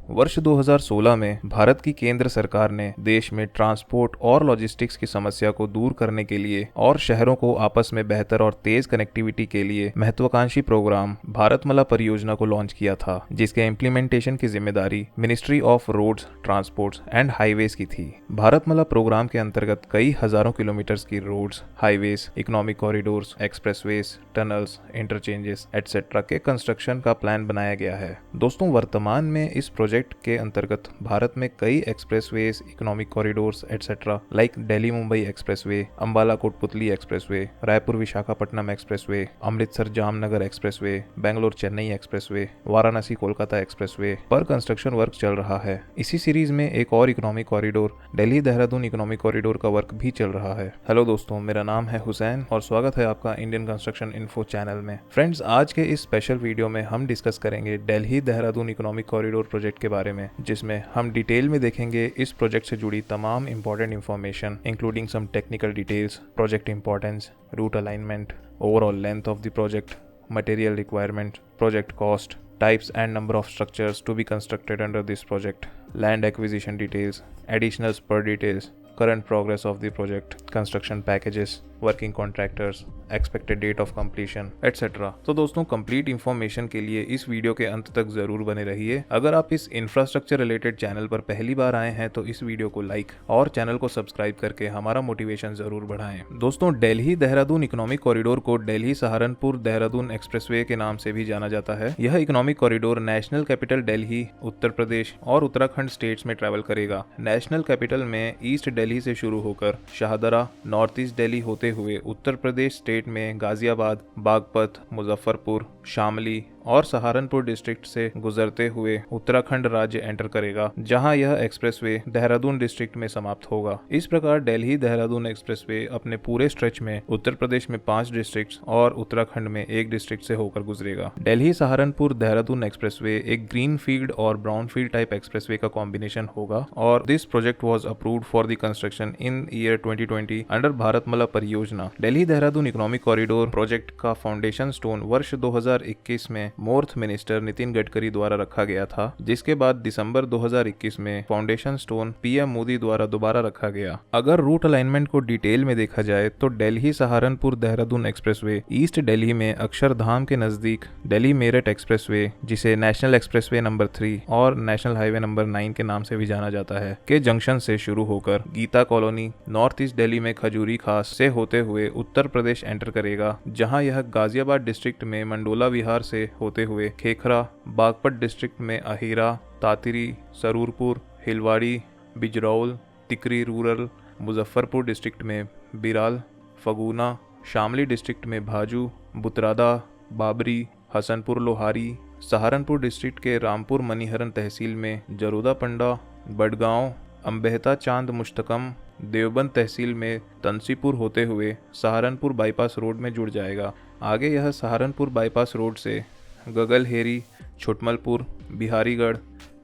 वर्ष 2016 में भारत की केंद्र सरकार ने देश में ट्रांसपोर्ट और लॉजिस्टिक्स की समस्या को दूर करने के लिए और शहरों को आपस में बेहतर और तेज कनेक्टिविटी के लिए महत्वाकांक्षी प्रोग्राम भारतमाला परियोजना को लॉन्च किया था, जिसके इम्प्लीमेंटेशन की जिम्मेदारी ministry of roads, transports and highways की थी। भारतमाला प्रोग्राम के अंतर्गत कई हजारों किलोमीटर्स की roads, highways, economic corridors, expressways, tunnels, interchanges etcetera के कंस्ट्रक्शन का प्लान बनाया गया है। दोस्तों, वर्तमान में इस प्रोजेक्ट के अंतर्गत भारत में कई expressways, economic corridors etcetera like Delhi Mumbai expressway, Ambala Kotputli expressway, Raipur Visakhapatnam expressway, Amritsar Jamnagar expressway, Bangalore Chennai expressway, Varanasi Kolkata expressway पर कंस्ट्रक्शन वर्क चल रहा है। इसी सीरीज में एक और economic corridor Delhi Dehradun economic corridor का वर्क भी चल रहा है। हेलो दोस्तों, मेरा नाम है हुसैन और स्वागत है आपका इंडियन कंस्ट्रक्शन इन्फो चैनल में। फ्रेंड्स, आज के इस स्पेशल वीडियो में हम डिस्कस करेंगे Delhi Dehradun economic corridor project के बारे में, जिसमें हम डिटेल में देखेंगे इस प्रोजेक्ट से जुड़ी तमाम important information including some technical details, project importance, route alignment, overall length of the project, material requirement, project cost, types and number of structures to be constructed under this project, land acquisition details, additional spur details, current progress of the project, construction packages, working contractors, expected date of completion, etc. तो दोस्तों, complete information के लिए इस video के अंत तक जरूर बने रहिए। अगर आप इस इंफ्रास्ट्रक्चर रिलेटेड चैनल पर पहली बार आए हैं तो इस वीडियो को लाइक और चैनल को सब्सक्राइब करके हमारा मोटिवेशन जरूर बढ़ाएं। दोस्तों, दिल्ली देहरादून इकोनॉमिक कॉरिडोर को दिल्ली सहारनपुर देहरादून एक्सप्रेसवे के नाम से भी जाना जाता है। यह economic corridor national capital Delhi, Uttar Pradesh और उत्तराखंड स्टेट्स में ट्रैवल करेगा। नेशनल कैपिटल में ईस्ट दिल्ली से शुरू होकर शाहदरा, नॉर्थ ईस्ट दिल्ली होते हुए उत्तर प्रदेश स्टेट में गाजियाबाद, बागपत, मुजफ्फरपुर, शामली और सहारनपुर डिस्ट्रिक्ट से गुजरते हुए उत्तराखंड राज्य एंटर करेगा, जहां यह एक्सप्रेसवे देहरादून डिस्ट्रिक्ट में समाप्त होगा। इस प्रकार दिल्ली देहरादून एक्सप्रेसवे अपने पूरे स्ट्रेच में उत्तर प्रदेश में 5 डिस्ट्रिक्ट्स और उत्तराखंड में 1 डिस्ट्रिक्ट से होकर गुजरेगा। दिल्ली सहारनपुर देहरादून एक्सप्रेसवे एक ग्रीन फील्ड और ब्राउन फील्ड टाइप एक्सप्रेसवे का कॉम्बिनेशन होगा और this project was approved for the construction in year 2020 अंडर Bharatmala Pariyojana. Delhi Dehradun economic corridor project का फाउंडेशन स्टोन वर्ष 2021 में मोर्थ मिनिस्टर नितिन गडकरी द्वारा रखा गया था, जिसके बाद दिसंबर 2021 में फाउंडेशन स्टोन पीएम मोदी द्वारा दोबारा रखा गया। अगर रूट अलाइनमेंट को डिटेल में देखा जाए तो दिल्ली सहारनपुर देहरादून एक्सप्रेसवे ईस्ट दिल्ली में अक्षरधाम के नजदीक दिल्ली मेरठ एक्सप्रेसवे, जिसे नेशनल एक्सप्रेसवे नंबर 3 और नेशनल हाईवे नंबर 9 के नाम से भी जाना जाता है, के जंक्शन से शुरू होकर Geeta colony, north east Delhi में खजूरी खास से होते हुए उत्तर प्रदेश एंटर करेगा, जहां यह गाजियाबाद डिस्ट्रिक्ट में मंडोला विहार से होते हुए खेखरा, बागपत डिस्ट्रिक्ट में अहीरा, तातिरी, सरूरपुर, हिलवाड़ी, बिजरौल, तिकरी रूरल, मुजफ्फरपुर डिस्ट्रिक्ट में बिराल, फगुना, शामली डिस्ट्रिक्ट में भाजू, बुतरादा, बाबरी, हसनपुर लोहारी, सहारनपुर डिस्ट्रिक्ट के रामपुर मनीहरन तहसील में जरोदा पंडा, बडगांव, अम्बेहता चांद मुश्तकम, देवबंद तहसील में तंसीपुर होते हुए सहारनपुर बाईपास रोड में जुड़ जाएगा। आगे यह सहारनपुर बाईपास रोड से गगलहेरी, छुटमलपुर, बिहारीगढ़,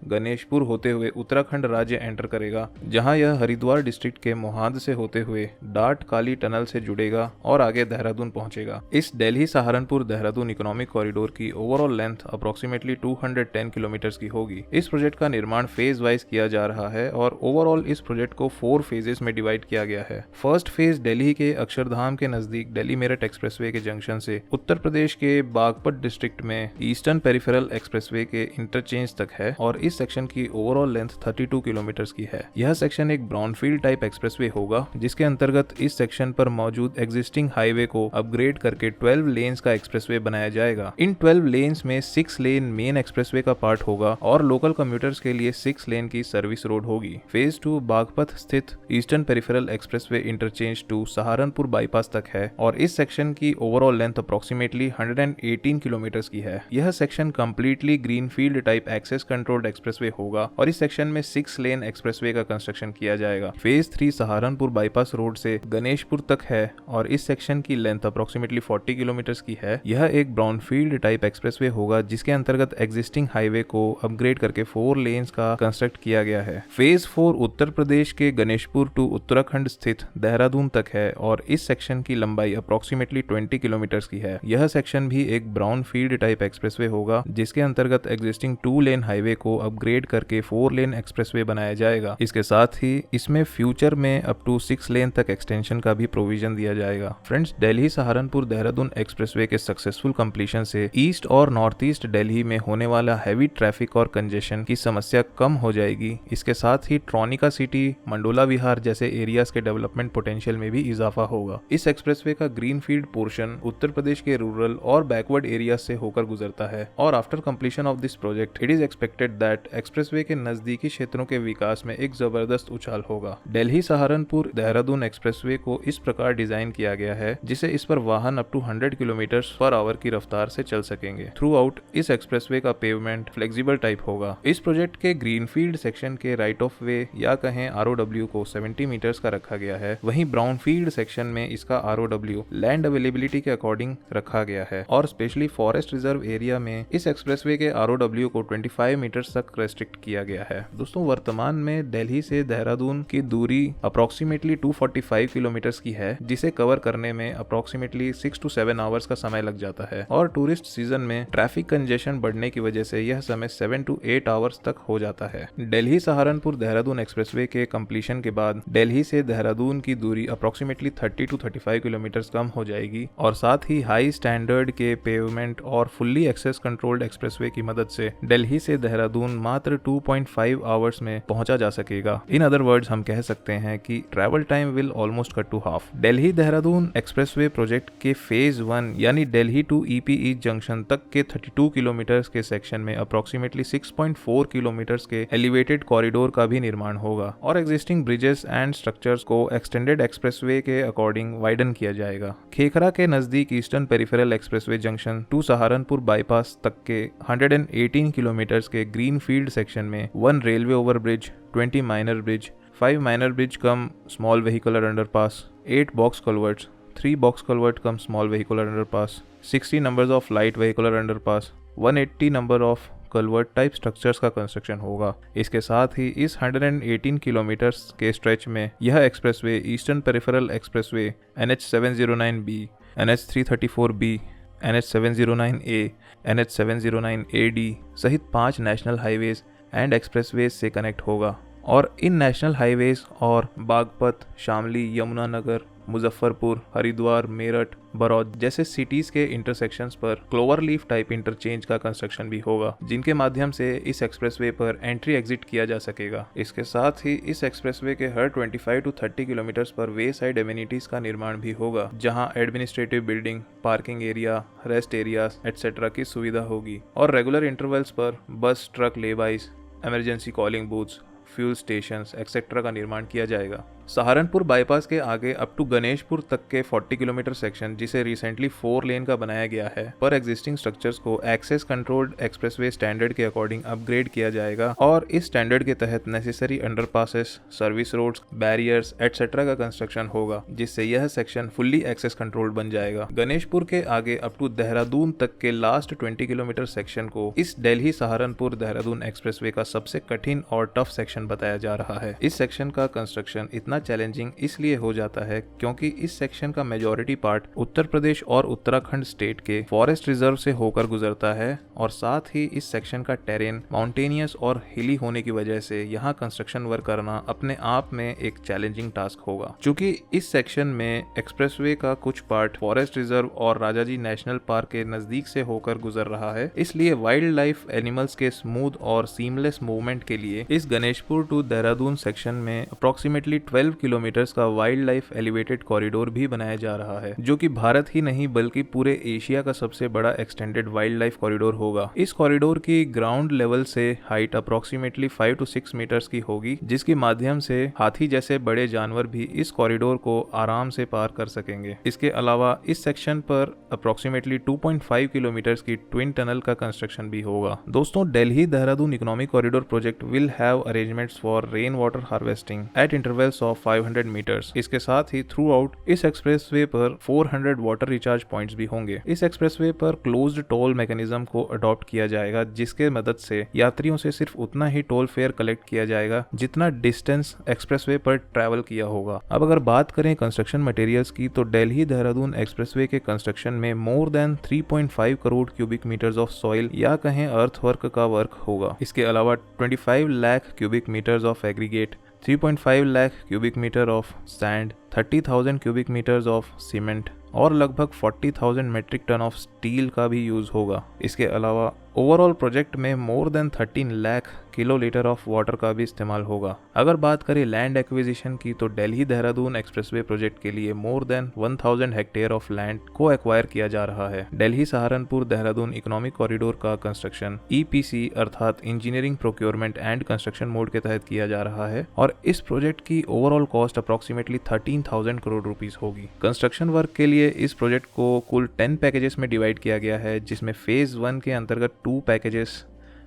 गणेशपुर होते हुए उत्तराखंड राज्य एंटर करेगा, जहां यह हरिद्वार डिस्ट्रिक्ट के मोहाद से होते हुए डाट काली टनल से जुड़ेगा और आगे देहरादून पहुंचेगा। इस दिल्ली सहारनपुर देहरादून इकोनॉमिक कॉरिडोर की ओवरऑल लेंथ अप्रोक्सीमेटली 210 किलोमीटर्स की होगी। इस प्रोजेक्ट का निर्माण फेज वाइज किया जा रहा है और ओवरऑल इस प्रोजेक्ट को 4 फेजेस में डिवाइड किया गया है। फर्स्ट फेज दिल्ली के अक्षरधाम के नजदीक दिल्ली मेरठ एक्सप्रेसवे के जंक्शन से उत्तर प्रदेश के बागपत डिस्ट्रिक्ट में ईस्टर्न पेरिफेरल एक्सप्रेसवे के इंटरचेंज तक है और इस सेक्शन की ओवरऑल लेंथ 32 किलोमीटर्स की है। यह सेक्शन एक ब्राउनफील्ड टाइप एक्सप्रेसवे होगा, जिसके अंतर्गत इस सेक्शन पर मौजूद एग्जिस्टिंग हाईवे को अपग्रेड करके 12 लेन्स का एक्सप्रेसवे बनाया जाएगा। इन 12 लेन्स में 6 लेन मेन एक्सप्रेसवे का पार्ट होगा और लोकल कम्यूटर्स के लिए 6 लेन की सर्विस रोड होगी। फेज 2 बागपत स्थित eastern peripheral expressway interchange to Saharanpur bypass तक है और इस सेक्शन की ओवरऑल लेंथ अप्रोक्सीमेटली 118 किलोमीटर्स की है। यह section completely greenfield type access controlled expressway होगा और इस सेक्शन में 6 लेन एक्सप्रेसवे का कंस्ट्रक्शन किया जाएगा। फेज 3 सहारनपुर बाईपास रोड से गणेशपुर तक है और इस सेक्शन की लेंथ अप्रोक्सीमेटली 40 किलोमीटर्स की है। यह एक ब्राउनफील्ड टाइप एक्सप्रेसवे होगा, जिसके अंतर्गत एग्जिस्टिंग हाईवे को अपग्रेड करके 4 लेन्स का कंस्ट्रक्ट किया गया है। फेज 4 उत्तर प्रदेश के गणेशपुर टू उत्तराखंड स्थित देहरादून तक है और इस सेक्शन की लंबाई अप्रोक्सीमेटली 20 किलोमीटर्स की है। यह सेक्शन भी एक ब्राउनफील्ड टाइप एक्सप्रेसवे होगा, जिसके अंतर्गत एग्जिस्टिंग 2 लेन हाईवे को अपग्रेड करके 4 लेन एक्सप्रेसवे बनाया जाएगा। इसके साथ ही इसमें फ्यूचर में अप टू 6 लेन तक एक्सटेंशन का भी प्रोविजन दिया जाएगा। फ्रेंड्स, दिल्ली सहारनपुर देहरादून एक्सप्रेसवे के सक्सेसफुल कंप्लीशन से ईस्ट और नॉर्थ ईस्ट दिल्ली में होने वाला हैवी ट्रैफिक और कंजेशन की समस्या कम हो जाएगी। इसके साथ ही ट्रॉनिका सिटी, मंडोला विहार जैसे एरियाज के डेवलपमेंट पोटेंशियल में भी इजाफा होगा। इस एक्सप्रेसवे का ग्रीनफील्ड पोर्शन उत्तर प्रदेश के रूरल और बैकवर्ड एरिया से होकर गुजरता है और after completion of this project it is expected that expressway के नजदीकी क्षेत्रों के विकास में एक जबरदस्त उछाल होगा। दिल्ली सहारनपुर देहरादून एक्सप्रेसवे को इस प्रकार डिजाइन किया गया है जिसे इस पर वाहन up to 100 kilometre per hour की रफ्तार से चल सकेंगे। थ्रू आउट इस एक्सप्रेसवे का पेवमेंट फ्लेक्सिबल टाइप होगा। इस प्रोजेक्ट के ग्रीनफील्ड सेक्शन के राइट ऑफ वे या कहें ROW को 70 मीटर्स का रखा गया है, वहीं ब्राउनफील्ड सेक्शन में इसका ROW लैंड अवेलेबिलिटी के अकॉर्डिंग रखा गया है और स्पेशली फॉरेस्ट रिजर्व एरिया में इस एक्सप्रेसवे के ROW को 25 मीटर्स तक रेस्ट्रिक्ट किया गया है। दोस्तों, वर्तमान में दिल्ली से देहरादून की दूरी अप्रोक्सीमेटली 245 किलोमीटर्स की है, जिसे कवर करने में अप्रोक्सीमेटली 6 to 7 आवर्स का समय लग जाता है और टूरिस्ट सीजन में ट्रैफिक कंजेशन बढ़ने की वजह से यह समय 7 to 8 आवर्स तक हो जाता है। दिल्ली सहारनपुर देहरादून एक्सप्रेसवे के कंप्लीशन के बाद दिल्ली से देहरादून की दूरी अप्रोक्सीमेटली 30 to 35 किलोमीटर्स कम हो जाएगी और साथ ही हाई स्टैंडर्ड के पेवमेंट और फुल्ली एक्सेस कंट्रोल्ड एक्सप्रेसवे की मदद से दिल्ली से देहरादून मात्र 2.5 आवर्स में पहुंचा जा सकेगा। इन अदर वर्ड्स हम कह सकते हैं कि travel time will almost cut to half. Delhi Dehradun expressway project के फेज 1 यानी Delhi to EP east junction तक के 32 किलोमीटर्स के सेक्शन में अप्रोक्सीमेटली 6.4 किलोमीटर्स के एलिवेटेड कॉरिडोर का भी निर्माण होगा और एग्जिस्टिंग ब्रिजेस एंड स्ट्रक्चर्स को एक्सटेंडेड एक्सप्रेसवे के अकॉर्डिंग वाइडन किया जाएगा। खेखरा के नजदीक eastern peripheral expressway junction to Saharanpur bypass तक के 118 किलोमीटर्स के ग्रीन फील्ड सेक्शन में 1 railway overbridge, 20 minor bridge, 5 minor bridge cum small vehicular underpass, 8 box culverts, 3 box culvert cum small vehicular underpass, 60 numbers of light vehicular underpass, 180 number of culvert type structures का construction होगा। इसके साथ ही इस 118 kilometres के stretch में यह expressway eastern peripheral expressway NH709B, NH334B, NH709A, NH709AD सहित 5 national highways and expressways से कनेक्ट होगा और इन नेशनल हाईवेज और बागपत, शामली, यमुनानगर, मुजफ्फरपुर, हरिद्वार, मेरठ, बरौद जैसे सिटीज के इंटरसेक्शंस पर क्लोवर लीफ टाइप इंटरचेंज का कंस्ट्रक्शन भी होगा, जिनके माध्यम से इस एक्सप्रेसवे पर एंट्री एग्जिट किया जा सकेगा। इसके साथ ही इस एक्सप्रेसवे के हर 25 to 30 किलोमीटर्स पर वे साइड एमिनिटीज का निर्माण भी होगा, जहां administrative building, parking area, rest areas etcetera की सुविधा होगी और रेगुलर इंटरवल्स पर bus, truck laybys, emergency calling booths, fuel stations etcetera का निर्माण किया जाएगा। सहारनपुर बाईपास के आगे अप टू गणेशपुर तक के 40 किलोमीटर सेक्शन, जिसे रिसेंटली 4 लेन का बनाया गया है, पर एग्जिस्टिंग स्ट्रक्चर्स को एक्सेस कंट्रोल्ड एक्सप्रेसवे स्टैंडर्ड के अकॉर्डिंग अपग्रेड किया जाएगा और इस स्टैंडर्ड के तहत necessary underpasses, service roads, barriers etcetera का कंस्ट्रक्शन होगा, जिससे यह सेक्शन फुल्ली एक्सेस कंट्रोल्ड बन जाएगा। गणेशपुर के आगे अप टू देहरादून तक के लास्ट 20 किलोमीटर सेक्शन को इस दिल्ली सहारनपुर देहरादून एक्सप्रेसवे का सबसे कठिन और टफ सेक्शन बताया जा रहा है। इस सेक्शन का कंस्ट्रक्शन इतना चैलेंजिंग इसलिए हो जाता है क्योंकि इस सेक्शन का मेजॉरिटी पार्ट उत्तर प्रदेश और उत्तराखंड स्टेट के फॉरेस्ट रिजर्व से होकर गुजरता है और साथ ही इस सेक्शन का टेरेन माउंटेनियस और हिली होने की वजह से यहाँ कंस्ट्रक्शन वर्क करना अपने आप में एक चैलेंजिंग टास्क होगा। चूंकि इस सेक्शन में एक्सप्रेसवे का कुछ पार्ट फॉरेस्ट रिजर्व और राजाजी नेशनल पार्क के नजदीक से होकर गुजर रहा है, इसलिए वाइल्ड लाइफ एनिमल्स के स्मूथ और सीमलेस मूवमेंट के लिए इस गणेशपुर टू देहरादून सेक्शन में अप्रोक्सीमेटली 12 किलोमीटर्स का वाइल्ड लाइफ एलिवेटेड कॉरिडोर भी बनाया जा रहा है, जो कि भारत ही नहीं बल्कि पूरे एशिया का सबसे बड़ा एक्सटेंडेड वाइल्ड लाइफ कॉरिडोर होगा। इस कॉरिडोर की ग्राउंड लेवल से हाइट अप्रोक्सीमेटली 5 to 6 मीटर्स की होगी, जिसके माध्यम से हाथी जैसे बड़े जानवर भी इस कॉरिडोर को आराम से पार कर सकेंगे। इसके अलावा इस सेक्शन पर अप्रोक्सीमेटली 2.5 किलोमीटर्स की ट्विन टनल का कंस्ट्रक्शन भी होगा। दोस्तों, Delhi Dehradun economic corridor project will have arrangements for rain water harvesting at intervals of of 500 metres. इसके साथ ही थ्रू आउट इस एक्सप्रेसवे पर 400 वाटर रिचार्ज पॉइंट्स भी होंगे। इस एक्सप्रेसवे पर क्लोज्ड टोल मैकेनिज्म को अडॉप्ट किया जाएगा, जिसके मदद से यात्रियों से सिर्फ उतना ही टोल फेयर कलेक्ट किया जाएगा जितना डिस्टेंस एक्सप्रेसवे पर ट्रैवल किया होगा। अब अगर बात करें कंस्ट्रक्शन मटेरियल्स की, तो दिल्ली देहरादून एक्सप्रेसवे के कंस्ट्रक्शन में more than 3.5 crore cubic metres of soil या कहें अर्थवर्क का वर्क होगा। इसके अलावा 25 lakh cubic metres of aggregate, 3.5 lakh cubic metre of sand, 30,000 cubic metres of cement और लगभग 40,000 मेट्रिक टन ऑफ स्टील का भी यूज होगा। इसके अलावा ओवरऑल प्रोजेक्ट में more then 13 lakh kilolitre of water का भी इस्तेमाल होगा। अगर बात करें लैंड एक्विजिशन की, तो दिल्ली देहरादून एक्सप्रेसवे प्रोजेक्ट के लिए more than 1000 hectare of land को एक्वायर किया जा रहा है। दिल्ली सहारनपुर देहरादून इकोनॉमिक कॉरिडोर का कंस्ट्रक्शन EPC अर्थात engineering procurement and construction mode के तहत किया जा रहा है और इस प्रोजेक्ट की overall cost approximately 13,000 crore rupees होगी। कंस्ट्रक्शन वर्क के लिए इस प्रोजेक्ट को कुल 10 पैकेजेस में डिवाइड किया गया है, जिसमें फेज 1 के अंतर्गत 2 पैकेजेस,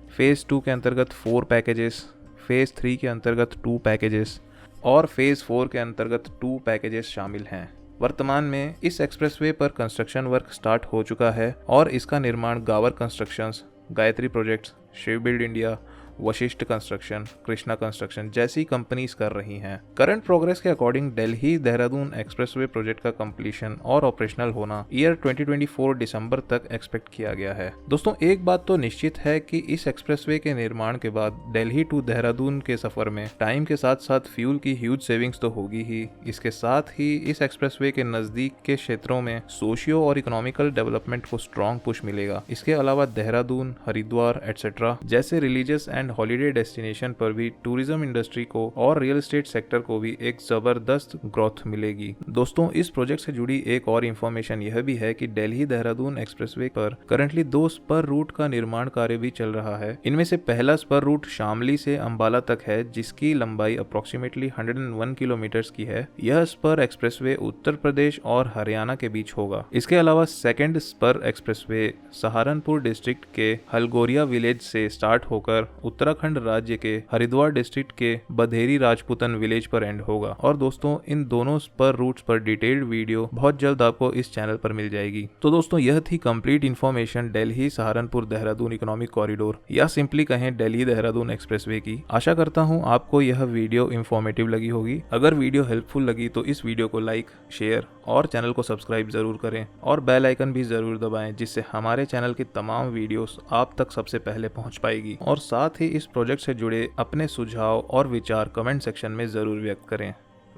फेज 2 के अंतर्गत 4 पैकेजेस, फेज 3 के अंतर्गत 2 पैकेजेस और फेज 4 के अंतर्गत 2 पैकेजेस शामिल हैं। वर्तमान में इस एक्सप्रेसवे पर कंस्ट्रक्शन वर्क स्टार्ट हो चुका है और इसका निर्माण Gawar constructions, Gayatri projects, Shiv build India, Vashishtha construction, Krishna construction जैसी कंपनीज कर रही हैं। करंट प्रोग्रेस के according Delhi Dehradun expressway project का कंप्लीशन और ऑपरेशनल होना ईयर 2024 दिसंबर तक एक्सपेक्ट किया गया है। दोस्तों, एक बात तो निश्चित है कि इस एक्सप्रेसवे के निर्माण के बाद दिल्ली टू देहरादून के सफर में टाइम के साथ साथ फ्यूल की ह्यूज सेविंग्स तो होगी ही। इसके साथ ही इस एक्सप्रेसवे के नजदीक के क्षेत्रों में सोशियो और इकोनॉमिकल डेवलपमेंट को स्ट्रॉन्ग पुश मिलेगा। इसके अलावा देहरादून, हरिद्वार एटसेट्रा जैसे रिलीजियस एंड हॉलिडे डेस्टिनेशन पर भी टूरिज्म इंडस्ट्री को और रियल एस्टेट सेक्टर को भी एक जबरदस्त ग्रोथ मिलेगी। दोस्तों, इस प्रोजेक्ट से जुड़ी एक और इन्फॉर्मेशन यह भी है कि दिल्ली देहरादून एक्सप्रेसवे पर करंटली 2 स्पर रूट का निर्माण कार्य भी चल रहा है। इनमें से पहला स्पर रूट शामली से अंबाला तक है, जिसकी लंबाई अप्रोक्सीमेटली 101 किलोमीटर की है। यह स्पर एक्सप्रेसवे उत्तर प्रदेश और हरियाणा के बीच होगा। इसके अलावा second spur expressway Saharanpur district के हलगोरिया विलेज से स्टार्ट होकर उत्तराखंड राज्य के हरिद्वार डिस्ट्रिक्ट के बधेरी राजपूतन विलेज पर एंड होगा। और दोस्तों, इन दोनों स्पर रूट्स पर डिटेल्ड वीडियो बहुत जल्द आपको इस चैनल पर मिल जाएगी। तो दोस्तों, यह थी complete information Delhi Saharanpur Dehradun economic corridor या सिंपली कहें दिल्ली देहरादून एक्सप्रेसवे की। आशा करता हूँ आपको यह वीडियो इंफॉर्मेटिव लगी होगी। अगर वीडियो हेल्पफुल लगी तो इस वीडियो को लाइक, शेयर और चैनल को सब्सक्राइब जरूर करें और बेल आइकन भी जरूर दबाएं, जिससे हमारे चैनल की तमाम वीडियोस आप तक सबसे पहले पहुंच पाएगी। और साथ ही इस प्रोजेक्ट से जुड़े अपने सुझाव और विचार कमेंट सेक्शन में जरूर व्यक्त करें।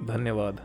धन्यवाद।